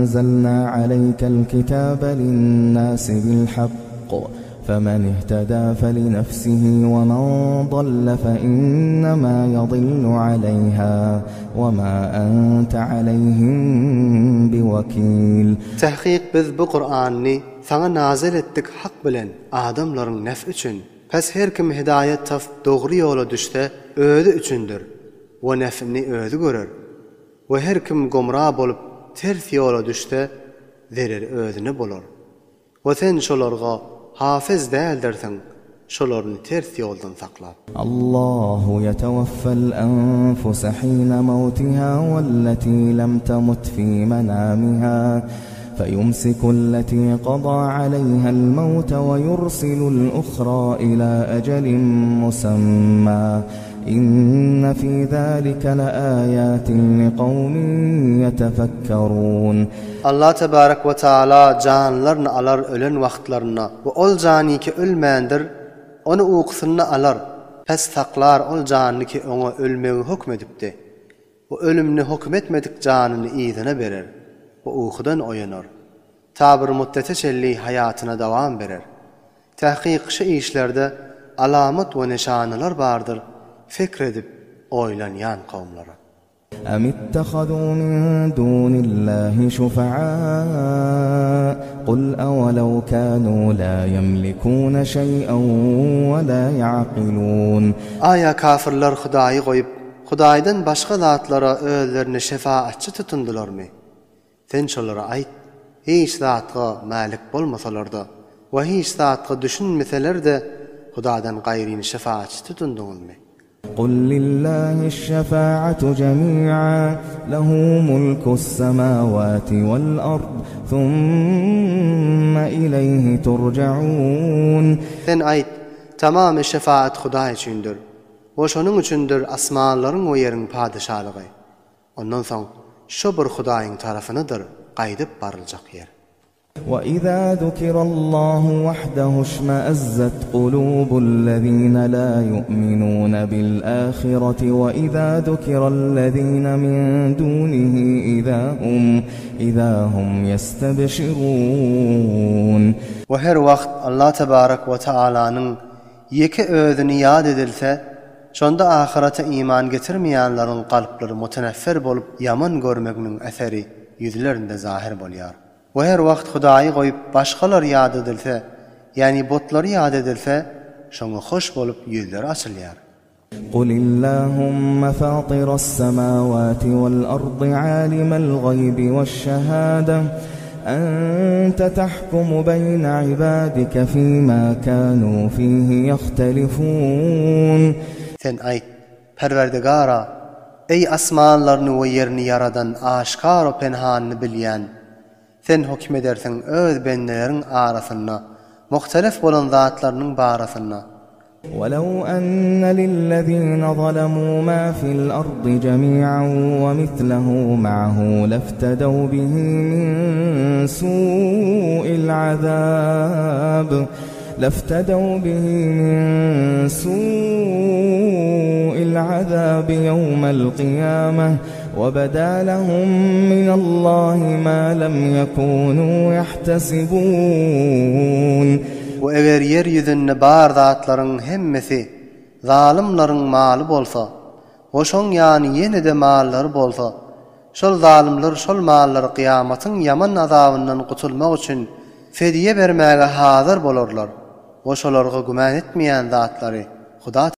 أنزلنا عليك الكتاب للناس بالحق فمن اهتدى فلنفسه ومن ضل فإنما يضل عليها وما أنت عليهم بوكيل. تحقيق biz bu Qur'an'ni sana nazil ettik hak bilen adamların nef üçün. Pes her kim hidayet taf doğru yola düşse ödü üçündür. O nefini ödü görür. Ve her kim gomra bolup ters yola düşse verir ödünü bulur. Ve sen şolarga hafız değildirsin. Şolarını ters yoldan sakla. Allahu yetevaffel enfus hine mevtiha velleti lem temut fi menamiha فيمسك التي قضى عليها الموت ويرسل الأخرى إلى أجل مسمى إن في ذلك لآيات لقوم يتفكرون. Allah tebarek ve taala canlarını alar ölen vaxtlarına ve ol cani ki ölmendir onu uykusunu alar pes saklar ol canını ki ona ölmeyi hükmedipti ve ölümünü hükmetmedik canını iyidine verir ve uykudan oyanır tabir müddete çelli hayatına devam verir. Tahkik şu işlerde alamet ve nişanlar vardır fikredip oylanyan kavmlara. أم اتخذوا من دون الله شفعاء قل أولو كانوا لا يملكون شيئا ولا يعقلون. Aya kafirler Hudayı koyup Hudaydan başka zatlara özlerini şefaatçi tutundular mı? Sen şolara ayt, hiç zatga malik bolmasalar da ve hiç zatga düşünmeseler de Hudaydan gayrini şefaatçi tutundun mu? قل لله الشفاعة جميعا له ملك السماوات والأرض ثم إليه ترجعون. Sen ayt, tamamı şefaat Huday üçündür. O şonun üçündür asmanların ve yerin padişahlığı. Ondan sonra şu bir Hudayın tarafınıdır qaydıp barılacak yer. وَإِذَا ذُكِرَ اللَّهُ وَحْدَهُ اشْمَأَزَّتْ قُلُوبُ الَّذِينَ لَا يُؤْمِنُونَ بِالْآخِرَةِ وَإِذَا ذُكِرَ الَّذِينَ مِن دُونِهِ إِذَا هُمْ يَسْتَبْشِرُونَ. Ve her vakt Allah tebarek ve taala'nın yeki özünü yad edilse, şonda ahirete iman getirmeyenlerin kalpleri muteneffer bolup yaman görmeginin eseri yüzlerinde zahir bolýar. Ve her vakt Hudayı koyup başkalar yad edilse, yani botları yad edilse, şonu hoş bolup yüzleri açılyar. قُلِ اللَّهُمَّ فَاطِرَ السَّمَاوَاتِ وَالْأَرْضِ عَالِمَ الْغَيْبِ وَالشَّهَادَةِ أَنْتَ تَحْكُمُ بَيْنَ عِبَادِكَ فِيمَا كَانُوا فِيهِ يَخْتَلِفُونَ. Sen ayt, Perverdigara, ey asmanlarını ve yerini yaradan aşkar o penhanını bilyen, sen hükmedersin öz bendelerin arasına, muhtelif bolan zatlarının barasına. وَلَوْ أَنَّ لِلَّذِينَ ظَلَمُوا مَا فِي الْأَرْضِ جَمِيعًا وَمِثْلَهُ مَعَهُ لَافْتَدَوْا بِهِ مِنْ سُوءِ الْعَذَابِ يَوْمَ الْقِيَامَةِ وَبَدَا لَهُم مِّنَ اللَّهِ مَا لَمْ يَكُونُوا يَحْتَسِبُونَ. Ve eğer yeryüzünde bar zatların hemmesi zalimlerin malı bolsa, o şon yani yine de malları bolsa, şol zalimler şol malları kıyamatın yaman azabından kutulmak için fediye vermeye hazır bolurlar. O şolarga güman etmeyen zatları Huda